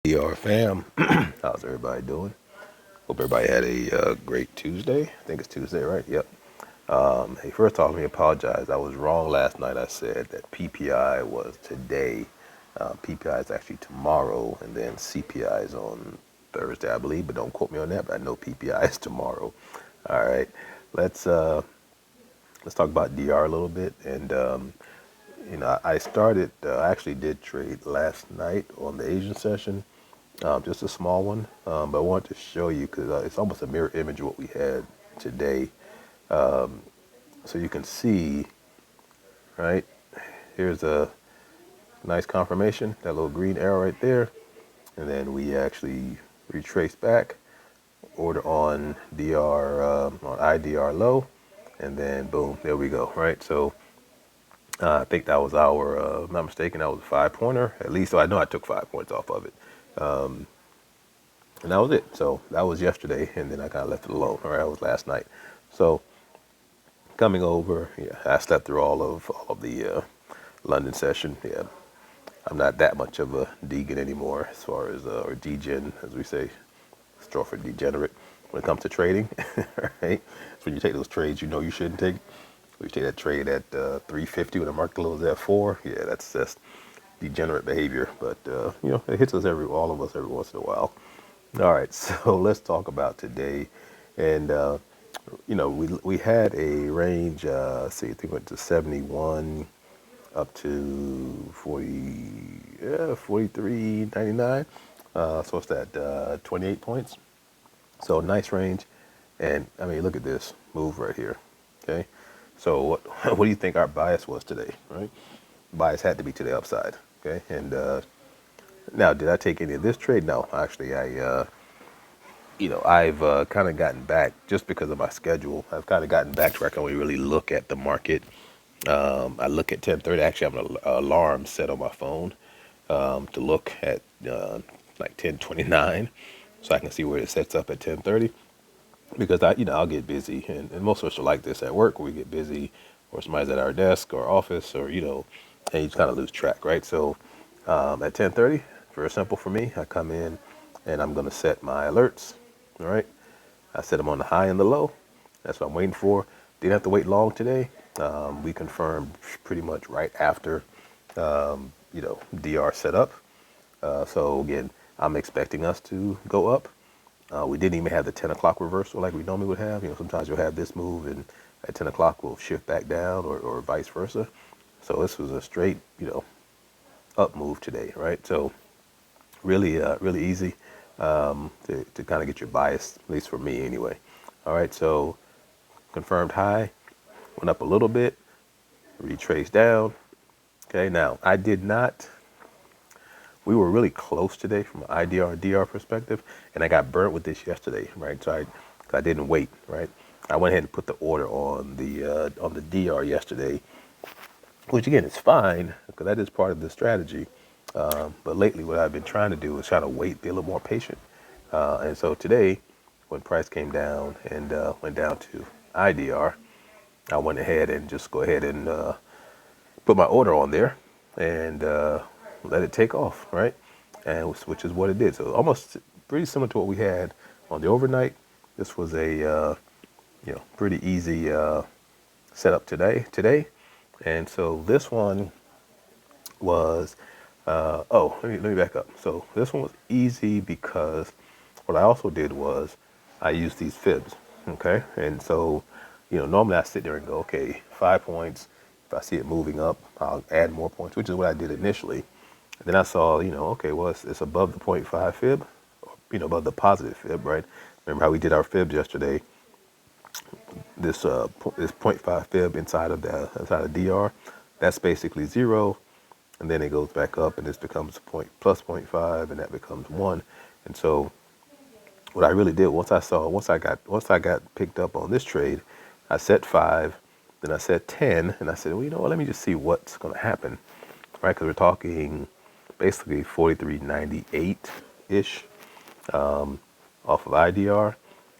RDR fam, how's everybody doing? Hope everybody had a great Tuesday. I think it's Tuesday, right? Yep. Hey, first off, let me apologize. I was wrong last night. I said that PPI was today. PPI is actually tomorrow, and then CPI is on Thursday, I believe. But don't quote me on that. But I know PPI is tomorrow. All right, let's talk about DR a little bit. And I started. I actually did trade last night on the Asian session. Just a small one, but I wanted to show you because it's almost a mirror image of what we had today. So you can see, right, here's a nice confirmation, that little green arrow right there. And then we actually retrace back, order on DR, on IDR low, and then boom, there we go, right? So I think that was our, if I'm not mistaken, that was a 5-pointer. At least, so I know I took 5 points off of it. And that was it. So that was yesterday, and then I kind of left it alone. All right, that was last night. So coming over, yeah, I slept through all of the London session. Yeah, I'm not that much of a degan anymore, as far as or degen, as we say, short for degenerate. When it comes to trading, right? So when you take those trades, you know you shouldn't take. So you take that trade at 350 when the market closes at 4. Yeah, that's just degenerate behavior. But it hits us all of us every once in a while. All right, so let's talk about today. And, we had a range, see, I think it went to 71 up to 40, 43.99. So it's that 28 points. So nice range. And, I mean, look at this move right here, okay? So what do you think our bias was today, right? Bias had to be to the upside, okay? And now, did I take any of this trade? No, actually, I've kind of gotten back just because of my schedule. I've kind of gotten back to where I can only really look at the market. I look at 10:30. Actually, I have an alarm set on my phone to look at like 10:29, so I can see where it sets up at 10:30. Because I'll get busy, and most of us are like this at work. Where we get busy, or somebody's at our desk or office, or and you just kind of lose track, right? So at 10:30, very simple for me. I come in, and I'm gonna set my alerts. All right, I set them on the high and the low. That's what I'm waiting for. Didn't have to wait long today. We confirmed pretty much right after DR setup. So again, I'm expecting us to go up. We didn't even have the 10 o'clock reversal like we normally would have. Sometimes you'll have this move, and at 10 o'clock we'll shift back down, or vice versa. So this was a straight, up move today, right? So really, really easy to kind of get your bias, at least for me anyway. All right, so confirmed high, went up a little bit, retraced down. Okay, now I did not. We were really close today from an IDR DR perspective, and I got burnt with this yesterday, right? So I didn't wait, right? I went ahead and put the order on the DR yesterday, which again is fine because that is part of the strategy. But lately, what I've been trying to do is try to wait, be a little more patient. And so today, when price came down and went down to IDR, I went ahead and just go ahead and put my order on there and let it take off, right? And which is what it did. So almost pretty similar to what we had on the overnight. This was a pretty easy setup today. And so this one was let me back up. So this one was easy because what I also did was I used these fibs, okay? And so, normally I sit there and go, okay, 5 points. If I see it moving up, I'll add more points, which is what I did initially. And then I saw, okay, well, it's above the .5 fib, above the positive fib, right? Remember how we did our fibs yesterday? This .5 fib inside of DR, that's basically 0. And then it goes back up, and this becomes plus .5, and that becomes 1. And so what I really did, once I got picked up on this trade, I set 5, then I set 10, and I said, well, you know what, let me just see what's going to happen, right? Because we're talking basically 43.98-ish off of IDR.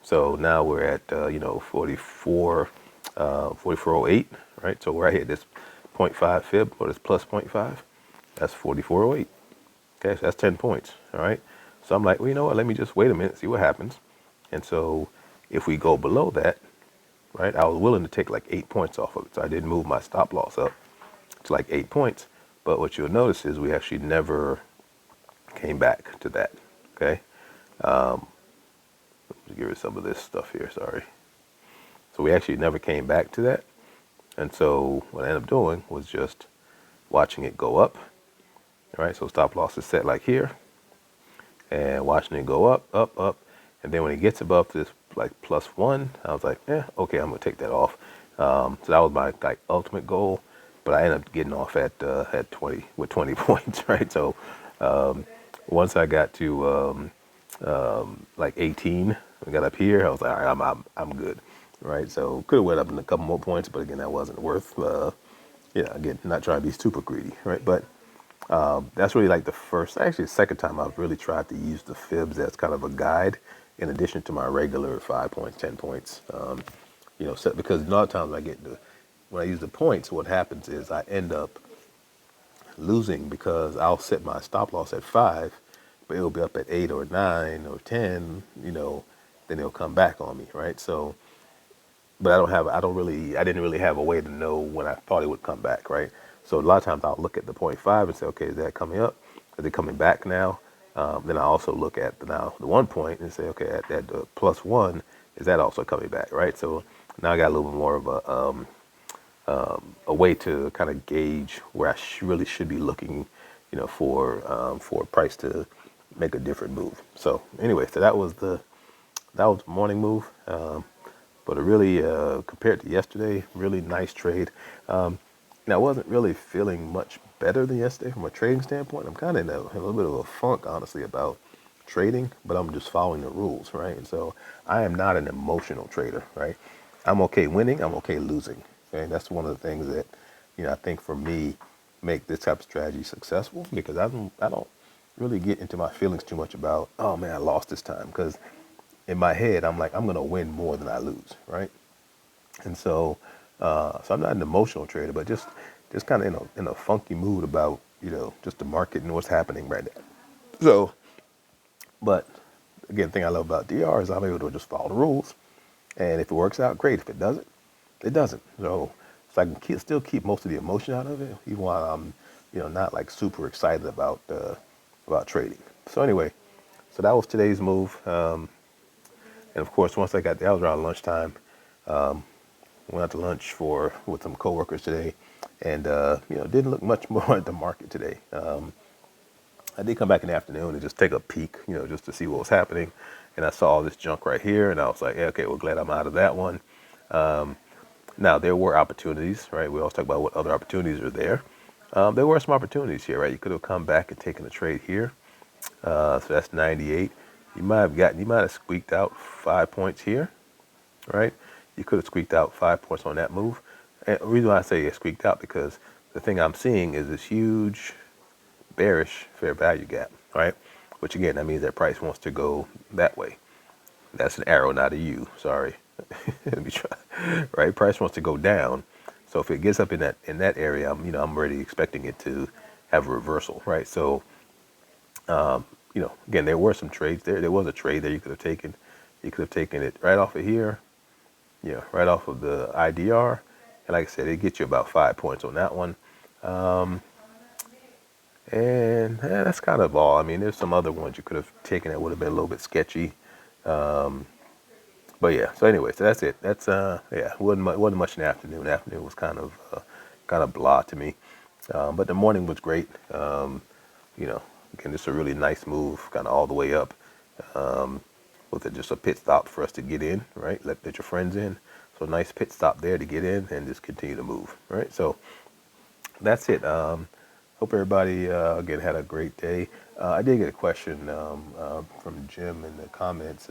So now we're at 44.08, right? So where I hit this .5 fib, or this plus .5, that's 44.08. Okay, so that's 10 points. All right. So I'm like, well, you know what? Let me just wait a minute, see what happens. And so if we go below that, right, I was willing to take like 8 points off of it. So I didn't move my stop loss up to like 8 points. But what you'll notice is we actually never came back to that. Okay. Let's get rid of some of this stuff here. Sorry. So we actually never came back to that. And so what I ended up doing was just watching it go up. All right. So stop loss is set like here, and watching it go up, up, up. And then when it gets above this like +1, I was like, okay, I'm gonna take that off. So that was my like ultimate goal, but I ended up getting off at 20 with 20 points, right? So once I got to like 18, we got up here, I was like, all right, I'm good, right? So could have went up in a couple more points, but again, that wasn't worth. Again, not trying to be super greedy, right? But that's really like the first, actually the second time I've really tried to use the fibs as kind of a guide in addition to my regular 5 points, 10 points. Because a lot of times when I use the points, what happens is I end up losing because I'll set my stop loss at 5, but it'll be up at 8 or 9 or 10, then it'll come back on me, right? So, but I didn't really have a way to know when I thought it would come back, right? So a lot of times I'll look at the 0.5 and say, okay, is that coming up? Is it coming back now? Then I also look at the 1 point and say, okay, at the +1, is that also coming back, right? So now I got a little bit more of a way to kind of gauge where I really should be looking, for a price to make a different move. So anyway, so that was the morning move. But a really, compared to yesterday, really nice trade. Now, I wasn't really feeling much better than yesterday from a trading standpoint. I'm kind of in a little bit of a funk, honestly, about trading, but I'm just following the rules, right? And so I am not an emotional trader, right? I'm okay winning, I'm okay losing. Okay, that's one of the things that, I think for me make this type of strategy successful because I don't really get into my feelings too much about, oh man, I lost this time, because in my head I'm like I'm gonna win more than I lose, right? And so I'm not an emotional trader, but just kind of in a funky mood about just the market and what's happening right now. So, but again, the thing I love about DR is I'm able to just follow the rules, and if it works out, great. If it doesn't, it doesn't. So I can still keep most of the emotion out of it, even while I'm not like super excited about trading. So anyway, so that was today's move. And of course, once I got there, I was around lunchtime. Went out to lunch with some coworkers today, and didn't look much more at the market today. I did come back in the afternoon and just take a peek, just to see what was happening, and I saw all this junk right here, and I was like, yeah, okay, well, glad I'm out of that one. Now there were opportunities, right? We always talk about what other opportunities are there. There were some opportunities here, right? You could have come back and taken a trade here. So that's 98. You might have squeaked out 5 points here, right? You could have squeaked out 5 points on that move. And the reason why I say it squeaked out because the thing I'm seeing is this huge bearish fair value gap, right? Which again, that means that price wants to go that way. That's an arrow, not a U. Sorry. Let me try. Right? Price wants to go down. So if it gets up in that area, I'm already expecting it to have a reversal, right? So again, there were some trades there. There was a trade there you could have taken. You could have taken it right off of here, right off of the IDR. And like I said, it gets you about 5 points on that one. And that's kind of all. I mean, there's some other ones you could have taken that would have been a little bit sketchy. But yeah, so anyway, so that's it. That's wasn't much in the afternoon. The afternoon was kind of blah to me. But the morning was great. Again, just a really nice move, kind of all the way up. With just a pit stop for us to get in, right? Let your friends in. So nice pit stop there to get in and just continue to move, right? So that's it. Hope everybody again had a great day. I did get a question from Jim in the comments.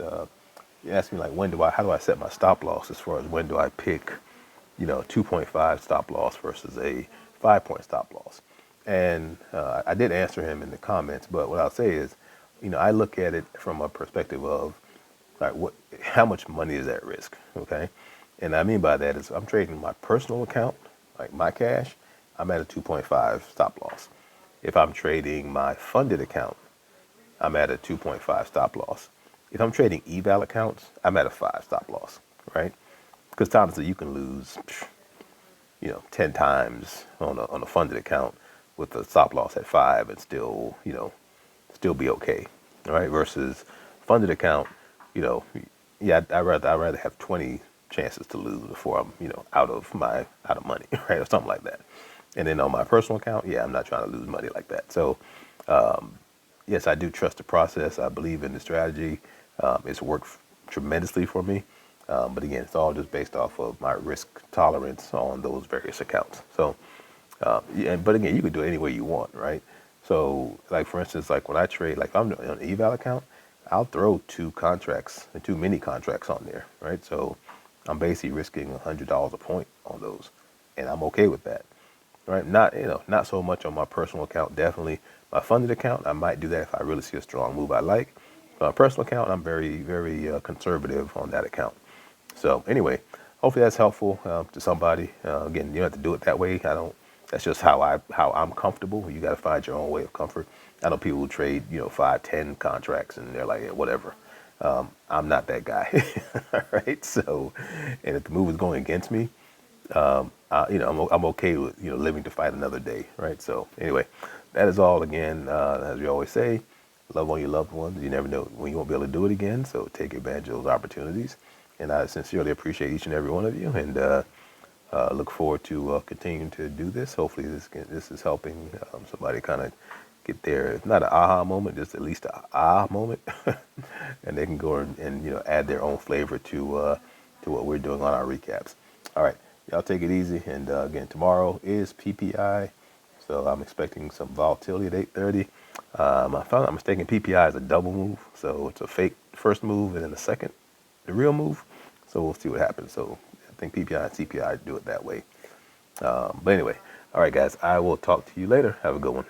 He asked me like, how do I set my stop loss as far as when do I pick, 2.5 stop loss versus a 5 point stop loss? And I did answer him in the comments, but what I'll say is, I look at it from a perspective of like how much money is at risk, okay? And I mean by that is I'm trading my personal account, like my cash, I'm at a 2.5 stop loss. If I'm trading my funded account, I'm at a 2.5 stop loss. If I'm trading eval accounts, I'm at a 5 stop loss, right? Because times that you can lose, 10 times on a funded account with a stop loss at 5 and still, still be okay, all right? Versus funded account, you know, yeah, I rather have 20 chances to lose before I'm, out of money, right, or something like that. And then on my personal account, yeah, I'm not trying to lose money like that. So yes, I do trust the process. I believe in the strategy. It's worked tremendously for me. But again, it's all just based off of my risk tolerance on those various accounts. So, yeah, but again, you can do it any way you want, right? So, like for instance, like when I trade, like if I'm on an eval account, I'll throw two mini contracts on there, right? So, I'm basically risking $100 a point on those, and I'm okay with that, right? Not so much on my personal account. Definitely my funded account, I might do that if I really see a strong move I like. But my personal account, I'm very, very conservative on that account. So anyway, hopefully that's helpful to somebody. Again, you don't have to do it that way. I don't. That's just how I'm comfortable. You got to find your own way of comfort. I know people who trade 5, 10 contracts and they're like, yeah, whatever. I'm not that guy, all right? So, and if the move is going against me, I'm okay with living to fight another day, right? So anyway, that is all. Again, as we always say, love on your loved ones. You never know when you won't be able to do it again, so take advantage of those opportunities. And I sincerely appreciate each and every one of you, and look forward to continuing to do this. Hopefully, this is helping somebody kind of get there. If not an aha moment, just at least an ah moment, and they can go and add their own flavor to what we're doing on our recaps. All right, y'all take it easy. And again, tomorrow is PPI, so I'm expecting some volatility at 8:30. I found I'm mistaken. PPI is a double move, so it's a fake first move and then a second, the real move. So we'll see what happens. So I think PPI and CPI do it that way. But anyway, all right, guys, I will talk to you later. Have a good one.